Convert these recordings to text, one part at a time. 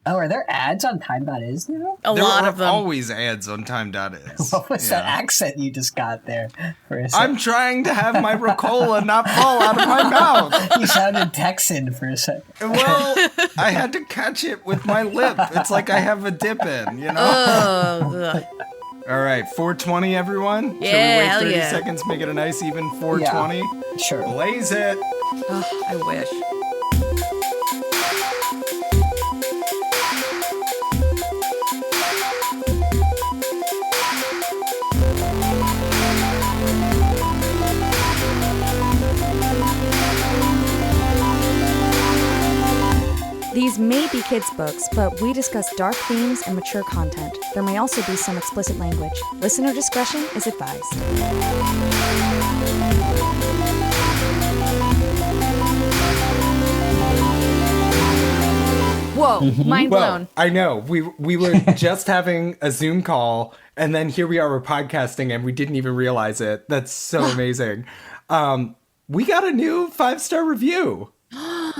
Oh, are there ads on Time.is now? A lot of them. There are always ads on Time.is. What was that accent you just got there for a second? I'm trying to have my Ricola not fall out of my mouth. You sounded Texan for a second. Well, I had to catch it with my lip. It's like I have a dip in, you know? All right, 420, everyone? Yeah, Should we wait 30 yeah. seconds, make it a nice even 420? Yeah, sure. Blaze it. Oh, I wish. These may be kids' books, but we discuss dark themes and mature content. There may also be some explicit language. Listener discretion is advised. Whoa, mind blown. Well, I know. We were just having a Zoom call, and then here we are, we're podcasting, and we didn't even realize it. That's so amazing. We got a new 5-star review.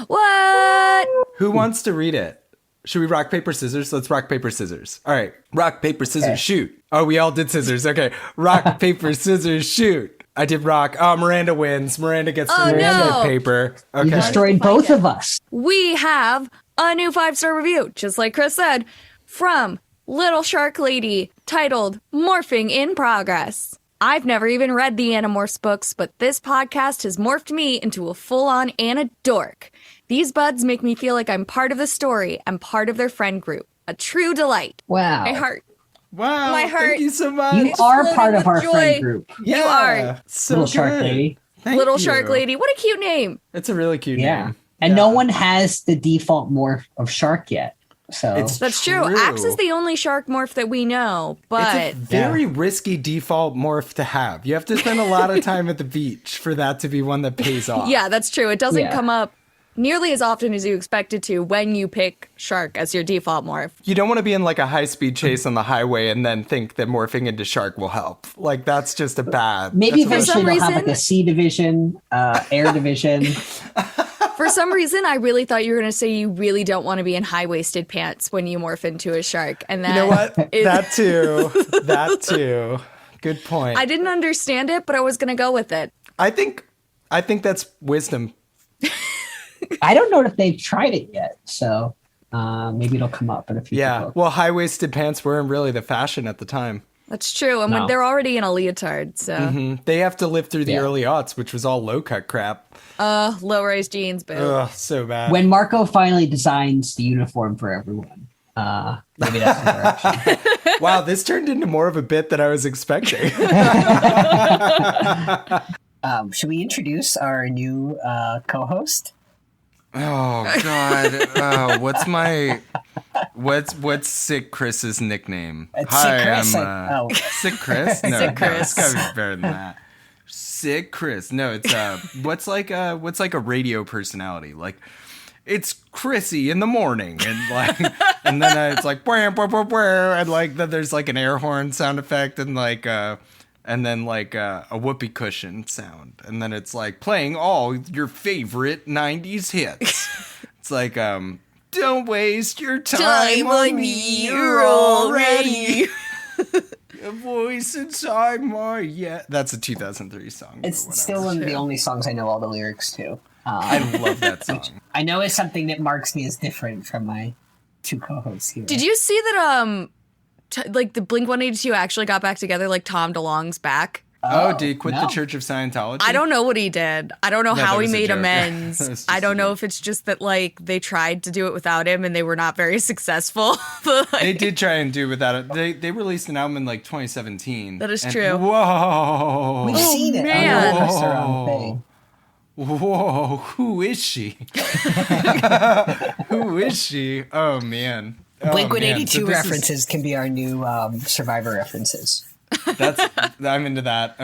What? Who wants to read it? Should we rock, paper, scissors? Let's rock, paper, scissors. All right. Rock, paper, scissors, shoot. Oh, we all did scissors. Okay. Rock, paper, scissors, shoot. I did rock. Oh, Miranda wins. Miranda gets to read paper. Okay. You destroyed both of us. We have a new 5-star review, just like Chris said, from Little Shark Lady, titled Morphing in Progress. I've never even read the Animorphs books, but this podcast has morphed me into a full-on Anidork. These buds make me feel like I'm part of the story and part of their friend group. A true delight. Wow. My heart. Wow. My heart. Thank you so much. You are part of our joy. friend group. Yeah. You are. So Little good. Shark Lady. Thank Little you. Shark Lady. What a cute name. It's a really cute Yeah. name. And no one has the default morph of shark yet. So That's true. Axe is the only shark morph that we know, but It's a very risky default morph to have. You have to spend a lot of time at the beach for that to be one that pays off. yeah, that's true. It doesn't Yeah. come up nearly as often as you expect it to when you pick shark as your default morph. You don't want to be in like a high-speed chase on the highway and then think that morphing into shark will help. Like, that's just a bad... maybe that's a- eventually they'll have reason- like a sea division, air division. For some reason, I really thought you were going to say you really don't want to be in high-waisted pants when you morph into a shark. And that You know what? is- That too. That too. Good point. I didn't understand it, but I was going to go with it. I think that's wisdom. I don't know if they've tried it yet, so maybe it'll come up in a future Yeah. book. Well, high-waisted pants weren't really the fashion at the time. That's true. And when No. they're already in a leotard, so They have to live through the Yeah. early aughts, which was all low-cut crap. low-rise jeans, boo. Ugh, so bad. When Marco finally designs the uniform for everyone, maybe that's the direction. Wow, this turned into more of a bit than I was expecting. Should we introduce our new co-host? Oh God! What's Sick Chris's nickname? It's Sick Chris, I'm Sick Chris. No, Sick Chris. It's gotta be better than that. Sick Chris. No, it's what's like a radio personality? Like, it's Chrissy in the morning, and like, and then it's like, and like then there's like an air horn sound effect, and like and then like a whoopee cushion sound, and then it's like playing all your favorite 90s hits. It's like don't waste your time on me, you're already a voice inside my that's a 2003 song. It's still one of the only songs I know all the lyrics to. I love that song. I know it's something that marks me as different from my two co-hosts here. Did you see that, like, the Blink-182 actually got back together, like, Tom DeLonge's back? Oh, did he quit no. the Church of Scientology? I don't know what he did. I don't know No, how that he was a made joke. That amends. was just I a don't know joke. if it's just that, like, they tried to do it without him and they were not very successful. But, like, They did try and do without it. They released an album in like 2017. That is and- true. Whoa. We've seen it man. on the restaurant thing. Whoa, who is she? Who is she? Oh, man. Oh, Blink-182 man. So this is- references can be our new Survivor references. I'm into that.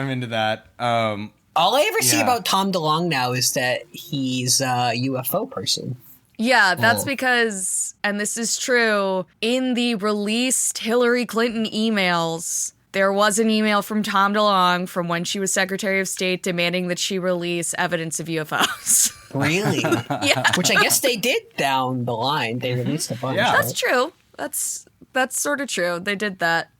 All I ever see Yeah. about Tom DeLonge now is that he's a UFO person. yeah, that's Oh. because, and this is true, in the released Hillary Clinton emails, There was an email from Tom DeLonge from when she was Secretary of State demanding that she release evidence of UFOs. Really? Yeah. Which I guess they did down the line. They released a bunch. Yeah. That's true. That's sort of true. They did that.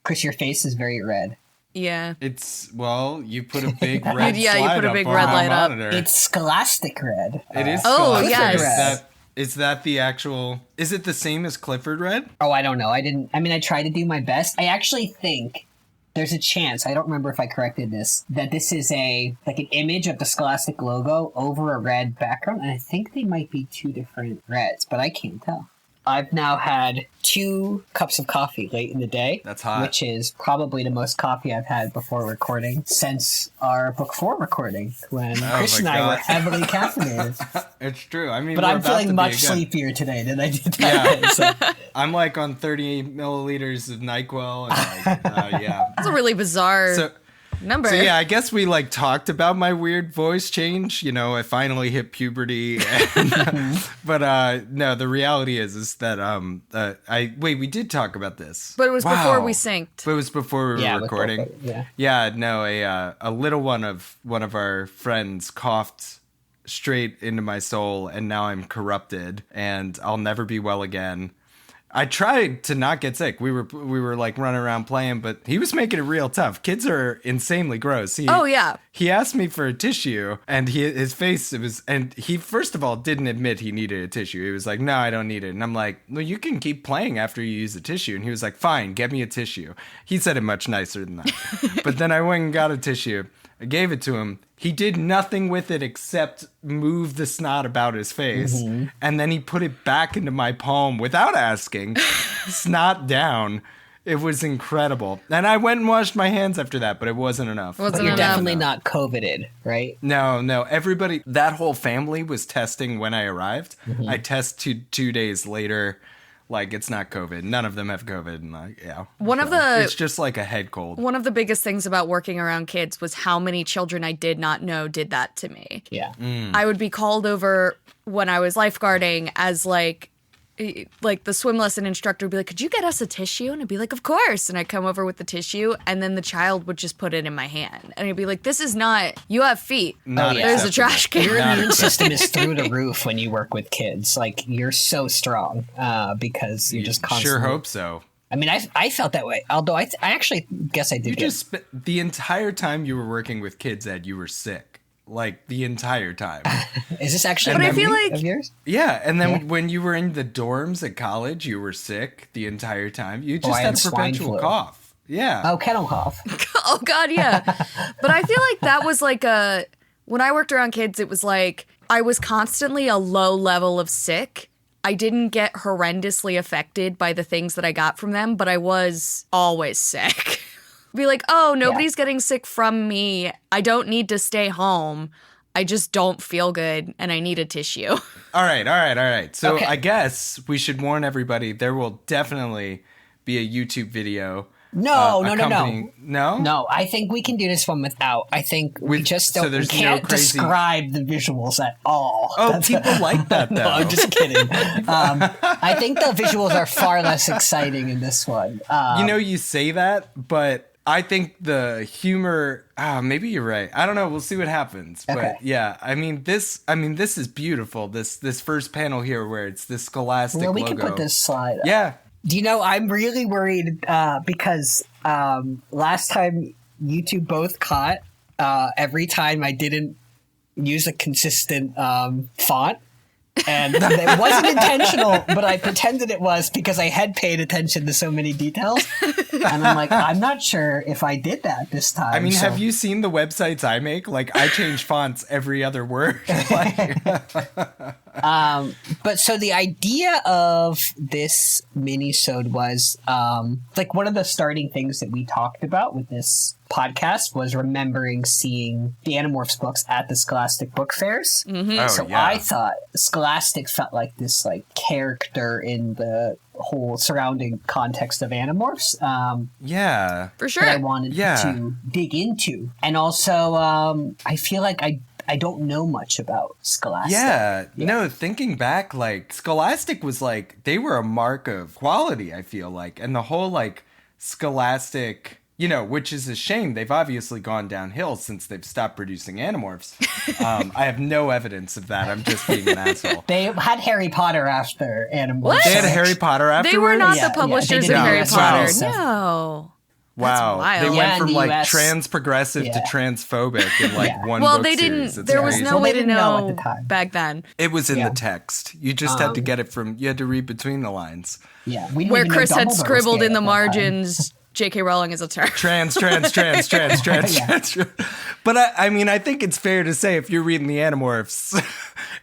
Chris, your face is very red. Yeah. You put a big red Yeah, you slide put a up big on red my light up. monitor. It's Scholastic red. It is Oh, Scholastic yes. Red. Is that the actual... Is it the same as Clifford Red? Oh, I don't know. I tried to do my best. I actually think there's a chance, I don't remember if I corrected this, that this is an image of the Scholastic logo over a red background, and I think they might be two different reds, but I can't tell. I've now had 2 cups of coffee late in the day. That's hot. Which is probably the most coffee I've had before recording since our Book 4 recording, when Chris and I were heavily caffeinated. It's true. I mean, But we're I'm about to feeling be much again. sleepier today than I did that day. So. I'm like on 38 milliliters of NyQuil. And yeah. That's a really bizarre number. So yeah, I guess we talked about my weird voice change. You know, I finally hit puberty. But no, the reality is that we did talk about this. But it was before we synced. But it was before we were recording. Yeah. No, a little one of our friends coughed straight into my soul, and now I'm corrupted, and I'll never be well again. I tried to not get sick. We were running around playing, but he was making it real tough. Kids are insanely gross. He asked me for a tissue, and his face, and he first of all didn't admit he needed a tissue. He was like, "No, I don't need it." And I'm like, "Well, you can keep playing after you use the tissue." And he was like, "Fine, get me a tissue." He said it much nicer than that. But then I went and got a tissue. I gave it to him. He did nothing with it except move the snot about his face. Mm-hmm. And then he put it back into my palm without asking. Snot down. It was incredible. And I went and washed my hands after that, but it wasn't enough. But you're definitely not COVIDed, right? No. Everybody, that whole family was testing when I arrived. Mm-hmm. I test 2 days later. Like, it's not COVID. None of them have COVID. And it's just like a head cold. One of the biggest things about working around kids was how many children I did not know did that to me. Yeah. I would be called over when I was lifeguarding as like the swim lesson instructor would be like, "Could you get us a tissue?" And I'd be like, "Of course." And I'd come over with the tissue, and then the child would just put it in my hand. And I'd be like, "This is not, you have feet. There's a trash can." Your immune system is through the roof when you work with kids. Like, you're so strong because you're just constantly... Sure hope so. I mean, I felt that way. Although I actually guess I did. The entire time you were working with kids, Ed, you were sick. Like, the entire time. Is this actually but a I feel memory like of yours? Yeah, and then when you were in the dorms at college, you were sick the entire time. You just had a perpetual cough. Yeah. Oh, kennel cough. Oh, God, yeah. But I feel like that was like when I worked around kids, it was like I was constantly a low level of sick. I didn't get horrendously affected by the things that I got from them, but I was always sick. Be like, "Oh, nobody's getting sick from me. I don't need to stay home. I just don't feel good and I need a tissue." All right. So Okay. I guess we should warn everybody there will definitely be a YouTube video. No. No, I think we can do this one without. I think we just don't. We can't describe the visuals at all. Oh, people like that, though. No, I'm just kidding. I think the visuals are far less exciting in this one. You say that, but I think the humor. Maybe you're right. I don't know. We'll see what happens. But Okay. yeah, I mean this is beautiful. This first panel here, where it's this Scholastic we logo. can put this slide up. Yeah. Do you know, I'm really worried because last time you two both caught every time I didn't use a consistent font. And it wasn't intentional, but I pretended it was because I had paid attention to so many details. And I'm like, I'm not sure if I did that this time. I mean, have you seen the websites I make? Like, I change fonts every other word. But so the idea of this mini-sode was like one of the starting things that we talked about with this podcast was remembering seeing the Animorphs books at the Scholastic Book Fairs. Mm-hmm. Oh, So yeah. I thought Scholastic felt like this like character in the whole surrounding context of Animorphs. Yeah. For sure. That I wanted to dig into. And also, I feel like I don't know much about Scholastic. Yeah. No, thinking back, like, Scholastic was like, they were a mark of quality, I feel like. And the whole, like, Scholastic, which is a shame. They've obviously gone downhill since they've stopped producing Animorphs. I have no evidence of that. I'm just being an asshole. They had Harry Potter after Animorphs. What? They had Harry Potter afterwards? They were not Yeah, the publishers yeah, of they Harry did. Potter. Wow. No. Wow. wild. They Yeah, went in from the like US. trans progressive to Yeah. transphobic in like one Well, book they series. didn't. It's There was crazy. no Well, way they to didn't know at know the time. back then. It was in Yeah. the text. You just had to get it from, you had to read between the lines. Yeah, we didn't Where even know Chris had Dumbledore was scribbled gay in the at that time. margins, J.K. Rowling is a turd. Trans. But I think it's fair to say if you're reading the Animorphs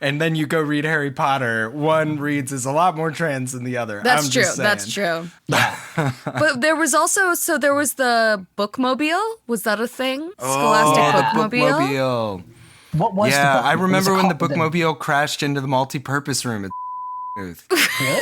and then you go read Harry Potter, one reads is a lot more trans than the other. That's I'm true. just saying. That's true. But there was also there was the Bookmobile. Was that a thing? Scholastic Bookmobile. Bookmobile. What was the Yeah, book? I Was remember it when the called- Bookmobile crashed into the multi-purpose room at Really?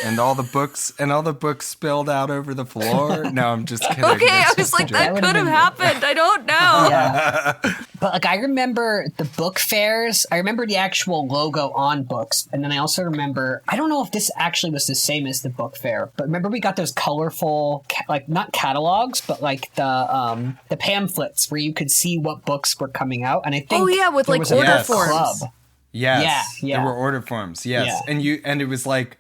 and all the books spilled out over the floor. No, I'm just kidding. Okay, I That's was just like, a that joke. could have happened. I don't know. Yeah. But like I remember the book fairs. I remember the actual logo on books, and then I also remember. I don't know if this actually was the same as the book fair, but remember we got those colorful, like not catalogs, but like the pamphlets where you could see what books were coming out. And I think Oh, yeah, with, there like, was a order book forms. club. Yes. Yeah. There were order forms. Yes. Yeah. And it was like,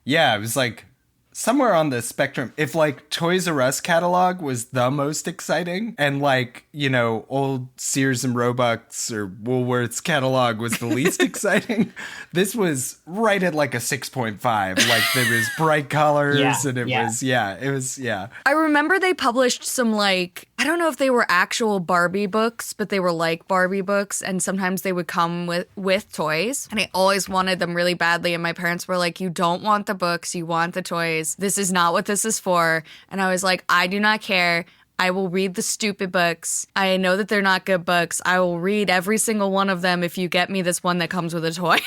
yeah, it was like somewhere on the spectrum. If like Toys R Us catalog was the most exciting and like, old Sears and Roebuck's or Woolworth's catalog was the least exciting, this was right at like a 6.5. Like there was bright colors and it was. I remember they published some I don't know if they were actual Barbie books, but they were like Barbie books, and sometimes they would come with toys. And I always wanted them really badly, and my parents were like, "You don't want the books, you want the toys. This is not what this is for." And I was like, "I do not care. I will read the stupid books. I know that they're not good books. I will read every single one of them if you get me this one that comes with a toy."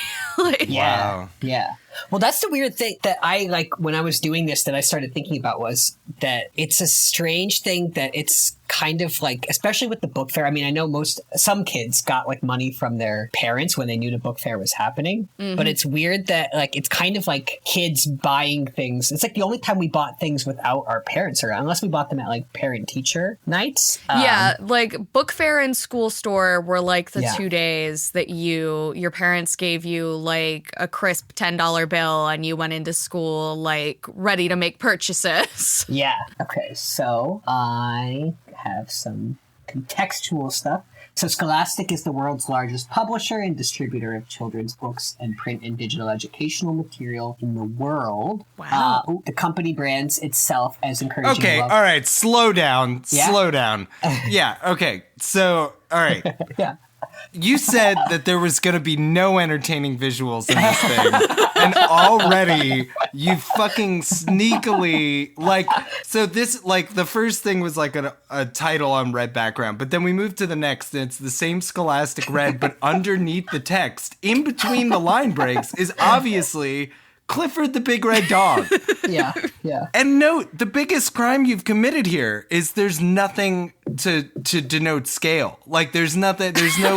Yeah. Wow. Yeah. Well, that's the weird thing that I like when I was doing this that I started thinking about was that it's a strange thing that it's kind of like, especially with the book fair. I mean, I know some kids got like money from their parents when they knew the book fair was happening, but it's weird that like, it's kind of like kids buying things. It's like the only time we bought things without our parents around, unless we bought them at like parent teacher nights. Yeah, like book fair and school store were like the Yeah. 2 days that your parents gave you like a crisp $10 bill and you went into school like ready to make purchases. Yeah. Okay. So I have some contextual stuff. So Scholastic is the world's largest publisher and distributor of children's books and print and digital educational material in the world. Wow. The company brands itself as encouraging Okay, love. all right, slow down. Yeah? Slow down. Yeah, okay. So, all right. Yeah. You said that there was going to be no entertaining visuals in this thing. And already you fucking sneakily, the first thing was like a title on red background. But then we moved to the next and it's the same Scholastic red, but underneath the text, in between the line breaks, is obviously Clifford the Big Red Dog. Yeah. Yeah. And note, the biggest crime you've committed here is there's nothing to denote scale. Like there's no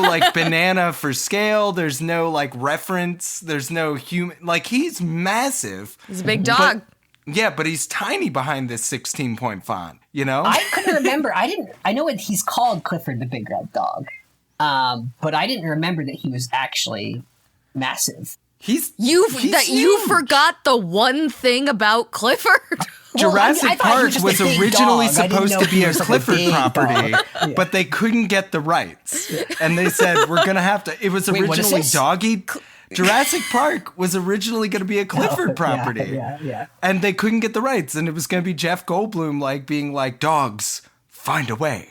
like banana for scale. There's no like reference. There's no human, like he's massive. It's a big dog. But he's tiny behind this 16-point font, I couldn't remember. I know what he's called, Clifford the Big Red Dog. But I didn't remember that he was actually massive. He's You huge. forgot the one thing about Clifford. Jurassic I thought he Park was just was a big originally dog. I didn't supposed know to he be a was like a Clifford big property, dog. but they couldn't get the rights. And they said, we're going to have to. It was Wait, what is originally this? doggy. Jurassic Park was originally going to be a Clifford property. Yeah. And they couldn't get the rights. And it was going to be Jeff Goldblum being like, dogs, find a way.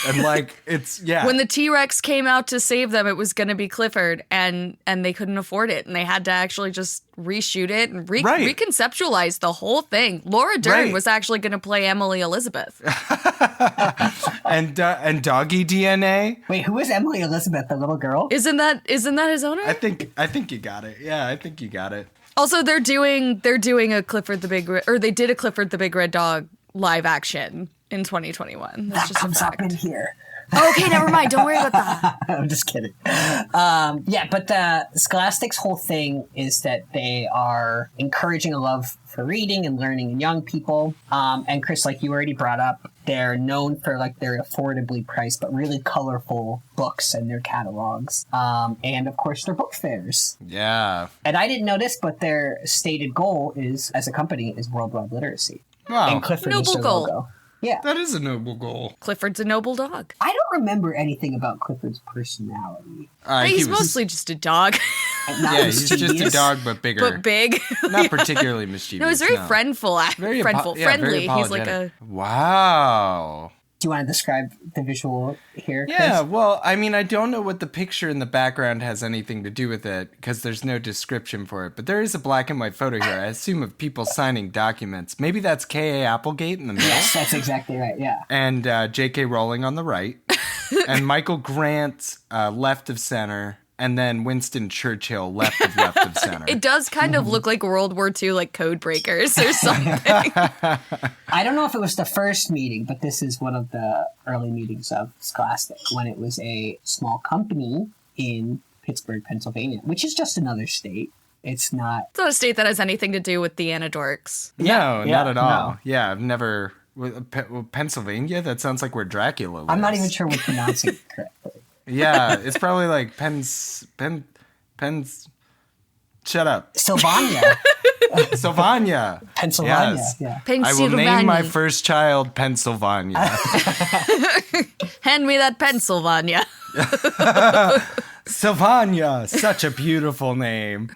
And When the T-Rex came out to save them, it was going to be Clifford, and they couldn't afford it, and they had to actually just reshoot it and reconceptualize the whole thing. Laura Dern was actually going to play Emily Elizabeth. and doggy DNA. Wait, who is Emily Elizabeth, the little girl? Isn't that his owner? I think you got it. Yeah, I think you got it. Also, they're doing a Clifford the Big or they did a Clifford the Big Red Dog live action in 2021. That's That just a comes up fact. in here. Okay, never mind. Don't worry about that. I'm just kidding. Yeah, but Scholastic's whole thing is that they are encouraging a love for reading and learning in young people. And Chris, like you already brought up, they're known for like their affordably priced but really colorful books and their catalogs. And of course, their book fairs. Yeah. And I didn't know this, but their stated goal is, as a company, is worldwide literacy. Wow. And Clifford is Noble their goal. logo. Yeah. That is a noble goal. Clifford's a noble dog. I don't remember anything about Clifford's personality. He's mostly just a dog, Not Yeah, he's just a mischievous. dog, but bigger. but big. Not particularly mischievous. No, he's very no. friendful. Very friendful, yeah, very friendly. He's like a. apologetic. Wow. Do you want to describe the visual here, Chris? Yeah, well, I mean, I don't know what the picture in the background has anything to do with it because there's no description for it. But there is a black and white photo here. I assume of people signing documents. Maybe that's K.A. Applegate in the middle. Yes, that's exactly right, yeah. And J.K. Rowling on the right. And Michael Grant left of center. And then Winston Churchill left of center. It does kind of look like World War II, like code breakers or something. I don't know if it was the first meeting, but this is one of the early meetings of Scholastic when it was a small company in Pittsburgh, Pennsylvania, which is just another state. It's not... It's not a state that has anything to do with the Anidorks. No, Yeah, not at all. no. Yeah, I've never... Pennsylvania? That sounds like where Dracula lives. I'm not even sure we're pronouncing it correctly. Yeah, it's probably like Pens. Shut up, Sylvania, Sylvania. Pennsylvania. Yes. Yeah. I will name my first child Pennsylvania. Hand me that Pennsylvania. Sylvania, such a beautiful name.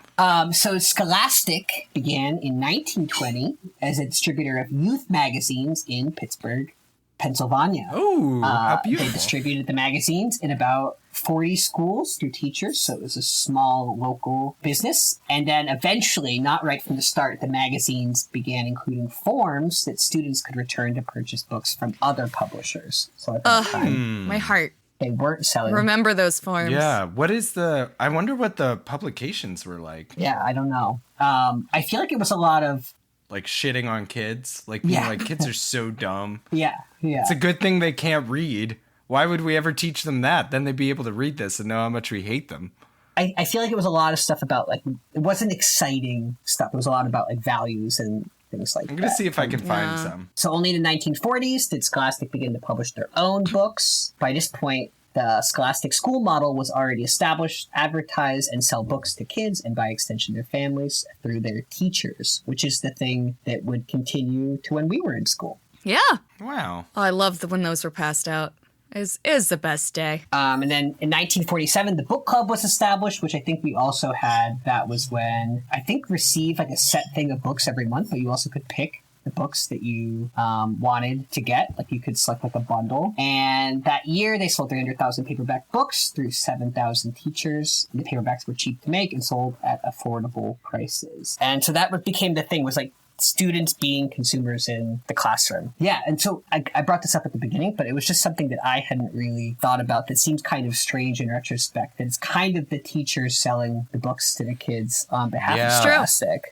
So Scholastic began in 1920 as a distributor of youth magazines in Pittsburgh, Pennsylvania. Ooh, how They beautiful. distributed the magazines in about 40 schools through teachers, so it was a small local business. And then eventually, not right from the start, the magazines began including forms that students could return to purchase books from other publishers. So at that time, My heart. they weren't selling. Remember those forms. Yeah, what is the... I wonder what the publications were like. Yeah, I don't know. I feel like it was a lot of... Like shitting on kids. Like being Yeah. like, kids are so dumb. Yeah. It's a good thing they can't read. Why would we ever teach them that? Then they'd be able to read this and know how much we hate them. I feel like it was a lot of stuff about, like, it wasn't exciting stuff. It was a lot about, like, values and things like that. I'm going to see if I can find some. So only in the 1940s did Scholastic begin to publish their own books. By this point, the Scholastic school model was already established, advertise and sell books to kids and by extension their families through their teachers, which is the thing that would continue to when we were in school. Yeah. Wow. Oh, I love when those were passed out. It is the best day. And then in 1947, the book club was established, which I think we also had. That was when I think received like a set thing of books every month, but you also could pick the books that you wanted to get. Like you could select like a bundle. And that year they sold 300,000 paperback books through 7,000 teachers. And the paperbacks were cheap to make and sold at affordable prices. And so that became the thing, was like students being consumers in the classroom. Yeah, and so I brought this up at the beginning, but it was just something that I hadn't really thought about that seems kind of strange in retrospect. That it's kind of the teachers selling the books to the kids on behalf Yeah. of Scholastic.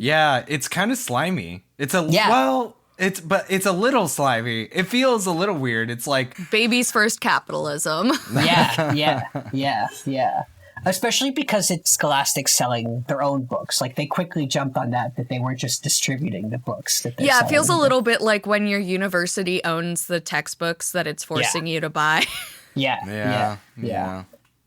Yeah, it's kind of slimy. It's a... Yeah. Well... It's a little slimy. It feels a little weird. It's like... Baby's first capitalism. Yeah. Especially because it's Scholastic selling their own books. Like, they quickly jumped on that they weren't just distributing the books. That they're Yeah, it feels a selling. little bit like when your university owns the textbooks that it's forcing you to buy. Yeah.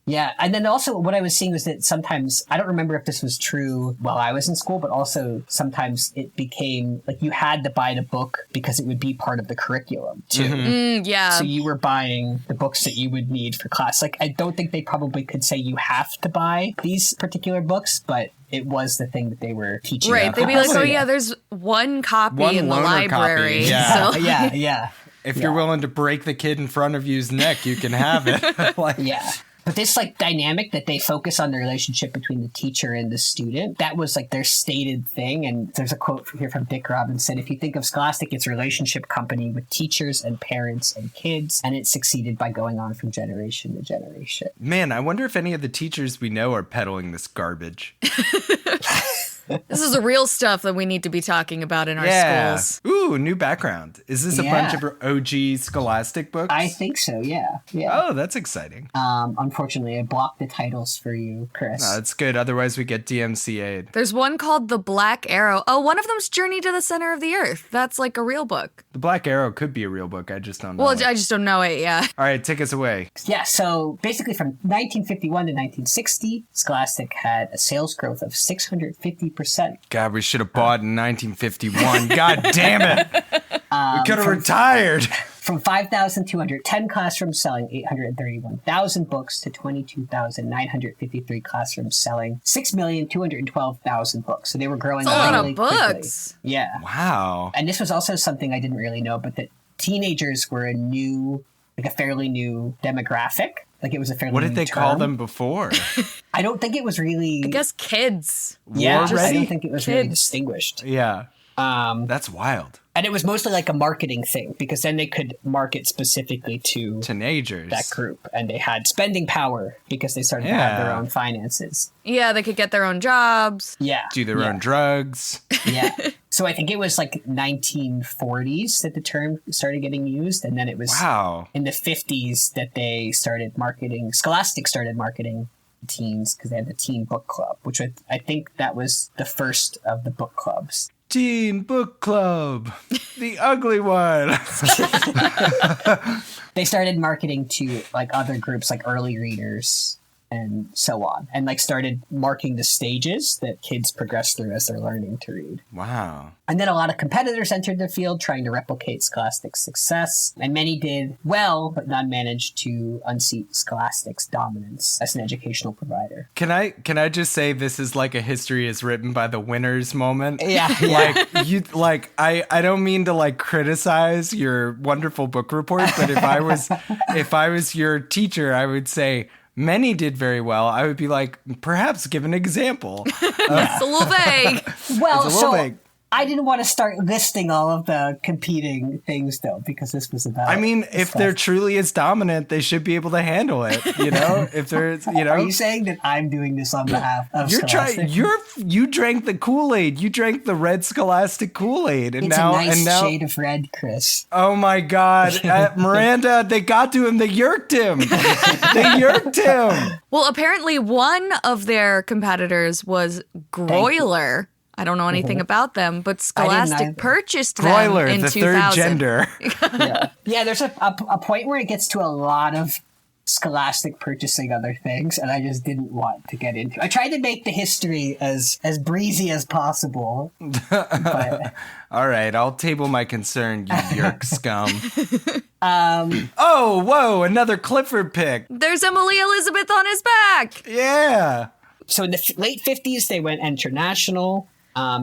Yeah, and then also what I was seeing was that sometimes, I don't remember if this was true while I was in school, but also sometimes it became, like, you had to buy the book because it would be part of the curriculum, too. Yeah. So you were buying the books that you would need for class. Like, I don't think they probably could say you have to buy these particular books, but it was the thing that they were teaching. Right. about. They'd be like, oh, yeah, there's one copy One in the loaner library. copy, yeah. So. Yeah. If you're willing to break the kid in front of you's neck, you can have it. Like, Yeah. But this, like, dynamic that they focus on the relationship between the teacher and the student, that was, like, their stated thing. And there's a quote here from Dick Robinson. If you think of Scholastic, it's a relationship company with teachers and parents and kids, and it succeeded by going on from generation to generation. Man, I wonder if any of the teachers we know are peddling this garbage. This is the real stuff that we need to be talking about in our schools. Ooh, new background. Is this a bunch of OG Scholastic books? I think so, yeah. Oh, that's exciting. Unfortunately, I blocked the titles for you, Chris. No, that's good. Otherwise, we get DMCA'd. There's one called The Black Arrow. Oh, one of them's Journey to the Center of the Earth. That's like a real book. The Black Arrow could be a real book. I just don't know. Well, I just don't know it, yeah. All right, take us away. Yeah, so basically from 1951 to 1960, Scholastic had a sales growth of 650%. God, we should have bought in 1951. God damn it. We could have retired. From 5,210 classrooms selling 831,000 books to 22,953 classrooms selling 6,212,000 books. So they were growing That's a lot really of books. quickly. Yeah. Wow. And this was also something I didn't really know, but that teenagers were a fairly new demographic. Like it was a fairly What new did they term. call them before? I don't think it was really. I guess kids. Yeah, War I ready? don't think it was really Kids. distinguished. Yeah. That's wild. And it was mostly like a marketing thing because then they could market specifically to Teenagers. that group, and they had spending power because they started to have their own finances. Yeah, they could get their own jobs. Yeah. Do their own drugs. Yeah. So I think it was like 1940s that the term started getting used, and then it was in the 50s that they started marketing. Scholastic started marketing teens because they had the teen book club, which I think that was the first of the book clubs. Teen Book Club. The ugly one. They started marketing to like other groups like early readers and so on, and like started marking the stages that kids progress through as they're learning to read. Wow. And then a lot of competitors entered the field trying to replicate Scholastic's success, and many did well, but none managed to unseat Scholastic's dominance as an educational provider. Can I just say this is like a history is written by the winners moment? Yeah. I don't mean to like criticize your wonderful book report, but if I was your teacher, I would say many did very well. I would be like, perhaps give an example. It's a little vague. Well, It's a little vague. I didn't want to start listing all of the competing things, though, because this was about... I mean, if they're truly as dominant, they should be able to handle it, you know? If there's, you know... Are you saying that I'm doing this on behalf of Scholastic? You drank the Kool-Aid. You drank the red Scholastic Kool-Aid. And It's now, a nice and now, shade of red, Chris. oh my God. Miranda, they got to him. They yerked him. They yerked him. Well, apparently one of their competitors was Groiler. I don't know anything about them, but Scholastic either. purchased them Broiler, in the 2000. third gender. Yeah, there's a point where it gets to a lot of Scholastic purchasing other things, and I just didn't want to get into it. I tried to make the history as breezy as possible, but... All right, I'll table my concern, you yerk scum. Oh, whoa, another Clifford pick. There's Emily Elizabeth on his back. Yeah. So in the late 50s, they went international.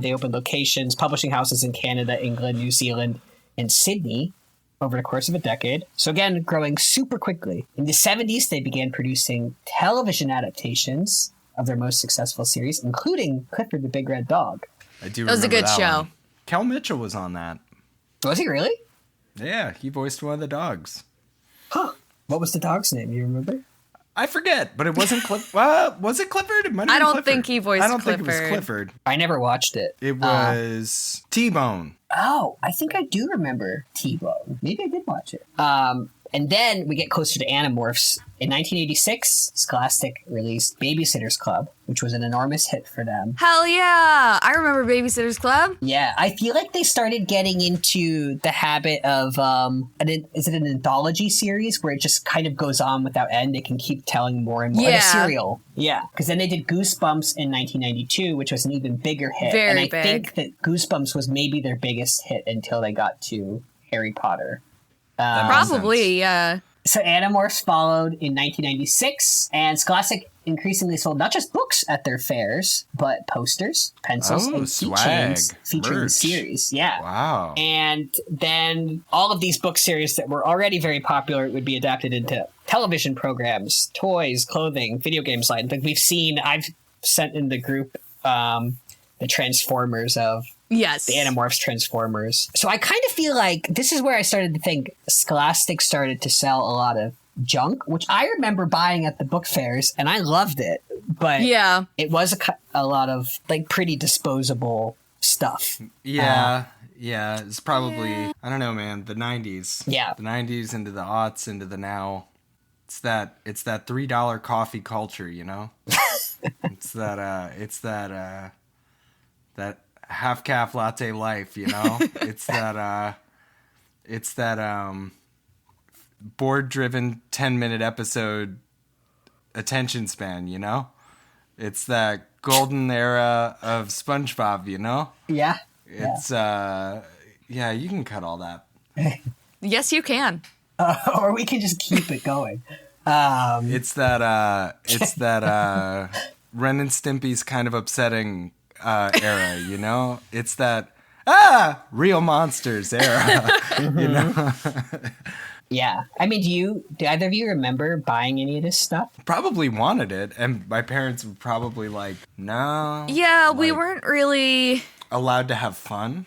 They opened locations, publishing houses in Canada, England, New Zealand, and Sydney over the course of a decade. So again, growing super quickly. In the 70s, they began producing television adaptations of their most successful series, including Clifford the Big Red Dog. I do That was a remember good that show. one. Kel Mitchell was on that. Was he really? Yeah, he voiced one of the dogs. Huh. What was the dog's name? You remember? I forget, but it wasn't Clifford. Was it Clifford? It might have I been don't Clifford. think he voiced I don't think it was Clifford. Clifford. I never watched it. It was T-Bone. Oh, I think I do remember T-Bone. Maybe I did watch it. And then we get closer to Animorphs. In 1986, Scholastic released Babysitter's Club, which was an enormous hit for them. Hell yeah. I remember Babysitter's Club. Yeah, I feel like they started getting into the habit of, is it an anthology series where it just kind of goes on without end? They can keep telling more and more. Like a Yeah. serial. Yeah, because then they did Goosebumps in 1992, which was an even bigger hit. Very and I big. think that Goosebumps was maybe their biggest hit until they got to Harry Potter. That makes Probably, sense. yeah. So Animorphs followed in 1996, and Scholastic increasingly sold not just books at their fairs, but posters, pencils, and swag, keychains featuring the merch. series. Yeah. Wow. And then all of these book series that were already very popular would be adapted into television programs, toys, clothing, video games. Like I've sent in the group the Transformers of Yes. the Animorphs Transformers. So I kind of feel like this is where I started to think Scholastic started to sell a lot of junk, which I remember buying at the book fairs, and I loved it. but Yeah. it was a lot of like pretty disposable stuff. Yeah. Yeah. It's probably, I don't know, man, the 90s. Yeah. The 90s into the aughts into the now. It's that $3 coffee culture, you know? it's that half calf latte life, you know? it's that board driven 10-minute episode attention span, you know? It's that golden era of SpongeBob, you know? Yeah. It's yeah, you can cut all that. Yes, you can. Or we can just keep it going. It's that Ren and Stimpy's kind of upsetting era, you know? It's that real monsters era, you know? Yeah. I mean, do either of you remember buying any of this stuff? Probably wanted it, and my parents were probably like, no. Yeah, we like, weren't really... allowed to have fun.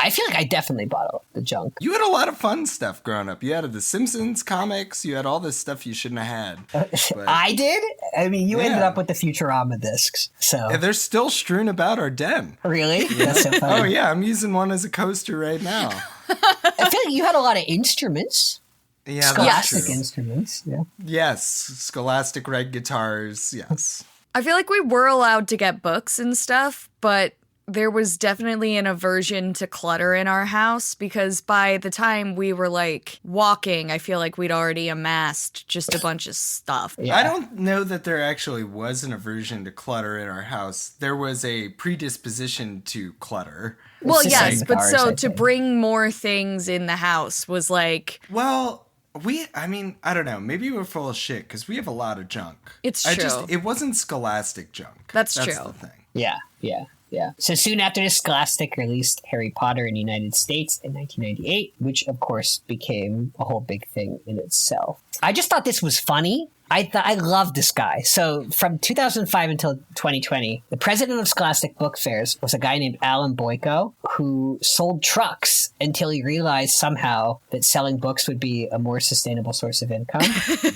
I feel like I definitely bought the junk. You had a lot of fun stuff growing up. You had the Simpsons comics. You had all this stuff you shouldn't have had. But, I did? I mean, you ended Yeah. up with the Futurama discs, so... and they're still strewn about our den. Really? That's so funny. Oh, yeah. I'm using one as a coaster right now. I feel like you had a lot of instruments. Yeah, that's Scholastic true. instruments, yeah. Yes. Scholastic red guitars. Yes. I feel like we were allowed to get books and stuff, but there was definitely an aversion to clutter in our house because by the time we were like walking, I feel like we'd already amassed just a bunch of stuff. Yeah. I don't know that there actually was an aversion to clutter in our house. There was a predisposition to clutter. Well, It's the yes, same but cars, so I to think. bring more things in the house was like, Well, I mean, I don't know. Maybe we're full of shit because we have a lot of junk. It's I true. It wasn't Scholastic junk. That's the true. thing. Yeah. So soon after this, Scholastic released Harry Potter in the United States in 1998, which of course became a whole big thing in itself. I just thought this was funny. I loved this guy. So from 2005 until 2020, the president of Scholastic Book Fairs was a guy named Alan Boyko who sold trucks until he realized somehow that selling books would be a more sustainable source of income.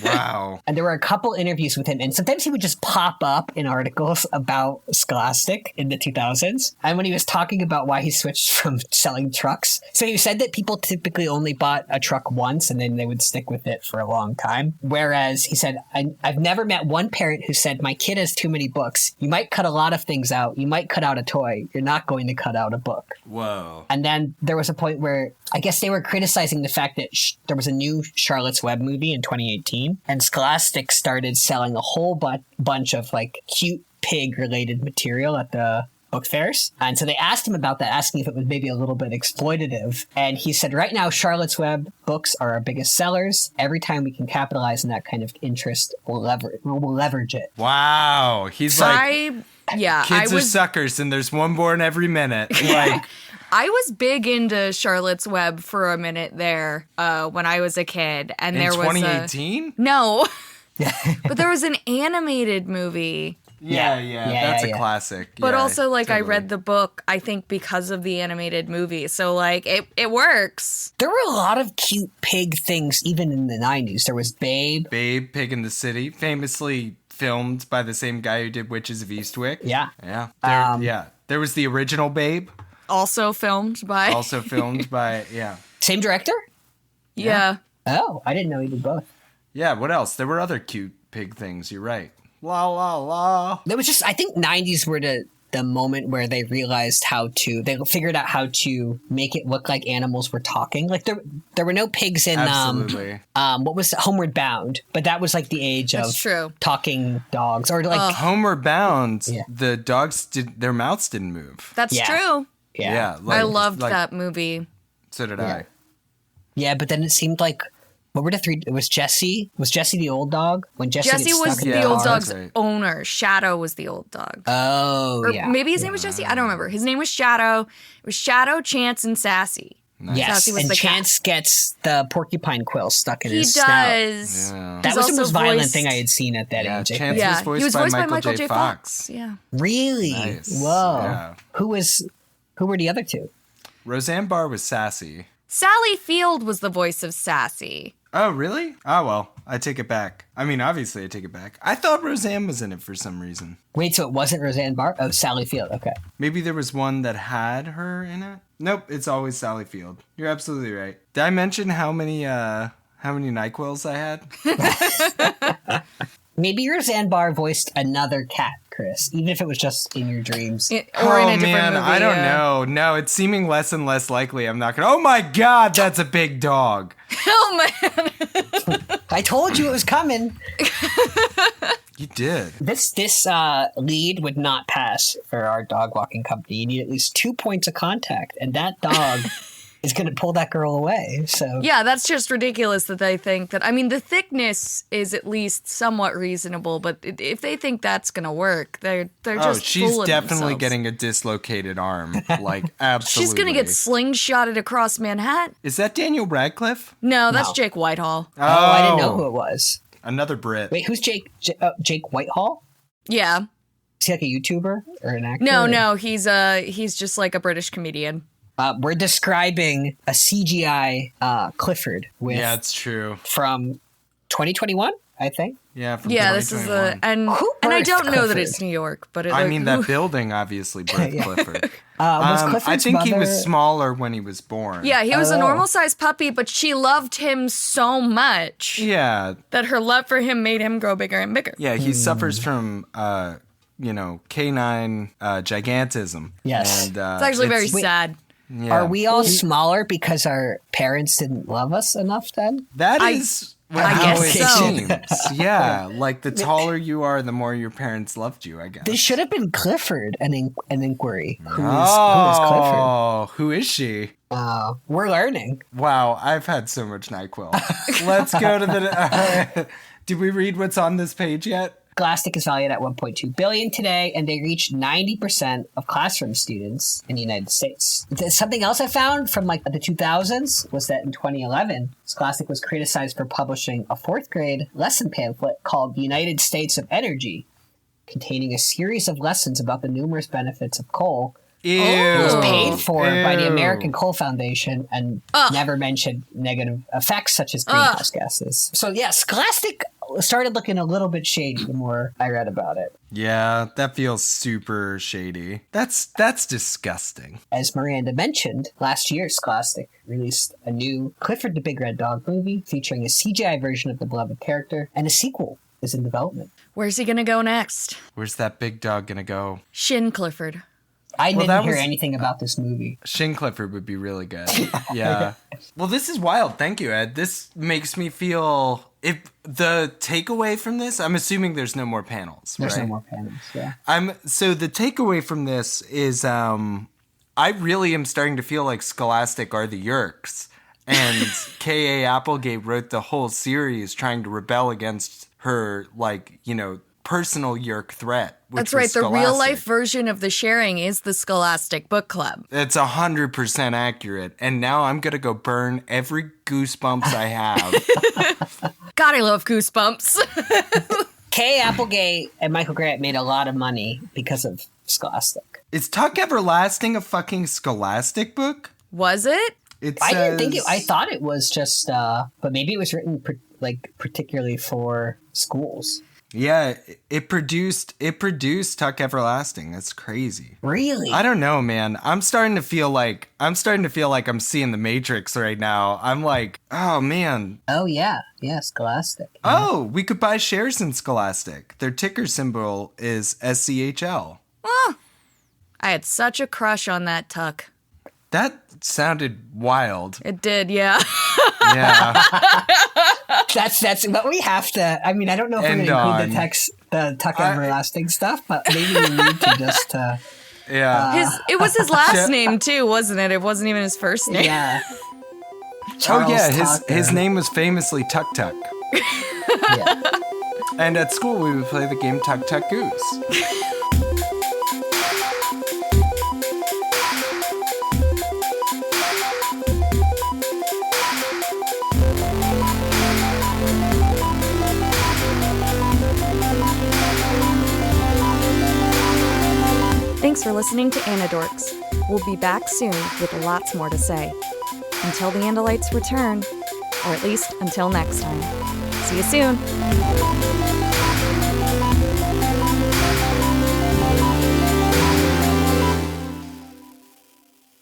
Wow. And there were a couple interviews with him, and sometimes he would just pop up in articles about Scholastic in the 2000s. And when he was talking about why he switched from selling trucks, so he said that people typically only bought a truck once and then they would stick with it for a long time. Whereas he said, I've never met one parent who said, my kid has too many books. You might cut a lot of things out. You might cut out a toy. You're not going to cut out a book. Whoa. And then there was a point where I guess they were criticizing the fact that there was a new Charlotte's Web movie in 2018, and Scholastic started selling a whole bunch of like cute pig related material at the book fairs. And so they asked him about that, asking if it was maybe a little bit exploitative. And he said, right now, Charlotte's Web books are our biggest sellers. Every time we can capitalize on that kind of interest, we'll leverage it. Wow. He's like, I kids are was suckers and there's one born every minute. Like, I was big into Charlotte's Web for a minute there when I was a kid, and in there was 2018? no, but there was an animated movie. Yeah, that's a yeah. classic. But Yeah, also, like, I totally. read the book, I think, because of the animated movie. So, like, it works. There were a lot of cute pig things even in the 90s. There was Babe. Babe, Pig in the City, famously filmed by the same guy who did Witches of Eastwick. Yeah. Yeah. There was the original Babe, Also filmed by. also filmed by, Same director? Yeah. Oh, I didn't know he did both. Yeah, what else? There were other cute pig things, you're right. La la la. There was just, I think 90s were the moment where they realized they figured out how to make it look like animals were talking. Like there were no pigs in, Absolutely. what was it? Homeward Bound, but that was like the age of That's true. talking dogs or like, Homeward Bound, Yeah. the dogs their mouths didn't move. That's Yeah. true. yeah. like- I loved like, that movie. So did Yeah. I. Yeah, but then it seemed like, what were the three? It was Jesse. Was Jesse the old dog? When Jesse Jesse gets was stuck in the Yeah, old car? dog's that's right. owner. Shadow was the old dog. Oh, Or yeah. maybe his name was Jesse. I don't remember. His name was Shadow. It was Shadow, Chance, and Sassy. Yes, Sassy was and the cat. Chance gets the porcupine quill stuck in He his snout. does. Yeah. That He's was the also most violent voiced- thing I had seen at that Yeah, age. I Chance think. Yeah, was he was voiced voiced by by Michael J. Fox. Fox. Yeah. Really? Nice. Whoa. Yeah. Who were the other two? Roseanne Barr was Sassy. Sally Field was the voice of Sassy. Oh, really? Oh, well. I take it back. I mean, obviously I take it back. I thought Roseanne was in it for some reason. Wait, so it wasn't Roseanne Barr? Oh, Sally Field. Okay. Maybe there was one that had her in it? Nope, it's always Sally Field. You're absolutely right. Did I mention how many NyQuils I had? Maybe Roseanne Barr voiced another cat, Chris, even if it was just in your dreams. Or in a different man, movie. I don't know. No, it's seeming less and less likely. I'm not gonna. Oh my God, that's a big dog. Oh, man. I told you it was coming. You did. This lead would not pass for our dog walking company. You need at least 2 points of contact, and that dog is going to pull that girl away. So Yeah, that's just ridiculous that they think that. I mean, the thickness is at least somewhat reasonable, but if they think that's going to work, they're just she's fooling definitely themselves. getting a dislocated arm. Like, absolutely. She's going to get slingshotted across Manhattan. Is that Daniel Radcliff? No, that's No. Jake Whitehall. Oh, I didn't know who it was. Another Brit. Wait, who's Jake? Jake Whitehall? Yeah. Is he like a YouTuber or an actor? No, he's just like a British comedian. We're describing a CGI Clifford with Yeah, it's true. from 2021, I think. Yeah, from Yeah, this is 2021. and I birthed don't know that Clifford? it's New York, but I mean, that building obviously birthed Yeah. Clifford. Was I Clifford's think he mother- was smaller when he was born. Yeah, he was a Oh. normal-sized puppy, but she loved him so much Yeah. that her love for him made him grow bigger and bigger. Yeah, he suffers from, canine gigantism. Yes. And, It's actually very Wait. sad. yeah. Are we all smaller because our parents didn't love us enough then? That I- is I how guess it so. seems. Yeah, like the taller you are, the more your parents loved you, I guess. This should have been Clifford, an inquiry. Who is Clifford? Oh, who is she? We're learning. Wow, I've had so much NyQuil. Let's go to the... Did we read what's on this page yet? Scholastic is valued at $1.2 billion today, and they reach 90% of classroom students in the United States. Something else I found from like the 2000s was that in 2011, Scholastic was criticized for publishing a 4th grade lesson pamphlet called The United States of Energy, containing a series of lessons about the numerous benefits of coal. Ew. It was paid for by the Ew. American Coal Foundation and never mentioned negative effects such as greenhouse gases. So yeah, Scholastic started looking a little bit shady the more I read about it. Yeah, that feels super shady. That's disgusting. As Miranda mentioned, last year Scholastic released a new Clifford the Big Red Dog movie featuring a CGI version of the beloved character, and a sequel is in development. Where's he gonna go next? Where's that big dog gonna go? Shin Clifford. I Well, didn't that hear was- anything about this movie. Shin Clifford would be really good. Yeah. Well, this is wild. Thank you, Ed. This makes me feel... If the takeaway from this, I'm assuming there's no more panels, There's right? no more panels, yeah. So the takeaway from this is I really am starting to feel like Scholastic are the Yerks. And K.A. Applegate wrote the whole series trying to rebel against her, personal Yerk threat. Which That's right. was The real Scholastic. life version of the sharing is the Scholastic Book Club. It's 100% accurate. And now I'm going to go burn every Goosebumps I have. God, I love Goosebumps. Kay Applegate and Michael Grant made a lot of money because of Scholastic. Is Tuck Everlasting a fucking Scholastic book? Was it? It I didn't think says- I thought it was just, but maybe it was written particularly for schools. Yeah, it produced Tuck Everlasting. That's crazy. Really? I don't know, man. I'm starting to feel like I'm seeing the Matrix right now. I'm like, oh man. Oh yeah, Scholastic. Oh, we could buy shares in Scholastic. Their ticker symbol is SCHL. I had such a crush on that Tuck. That sounded wild. It did, yeah. Yeah. That's what we have to. I mean, I don't know if we're End going to on. include the Tuck Everlasting stuff, but maybe we need to just. Yeah. It was his last name too, wasn't it? It wasn't even his first name. Yeah. Oh yeah, Charles his Tucker. name was famously Tuck Tuck. Yeah. And at school we would play the game Tuck Tuck Goose. Thanks for listening to Anidorks. We'll be back soon with lots more to say. Until the Andalites return, or at least until next time, See you soon.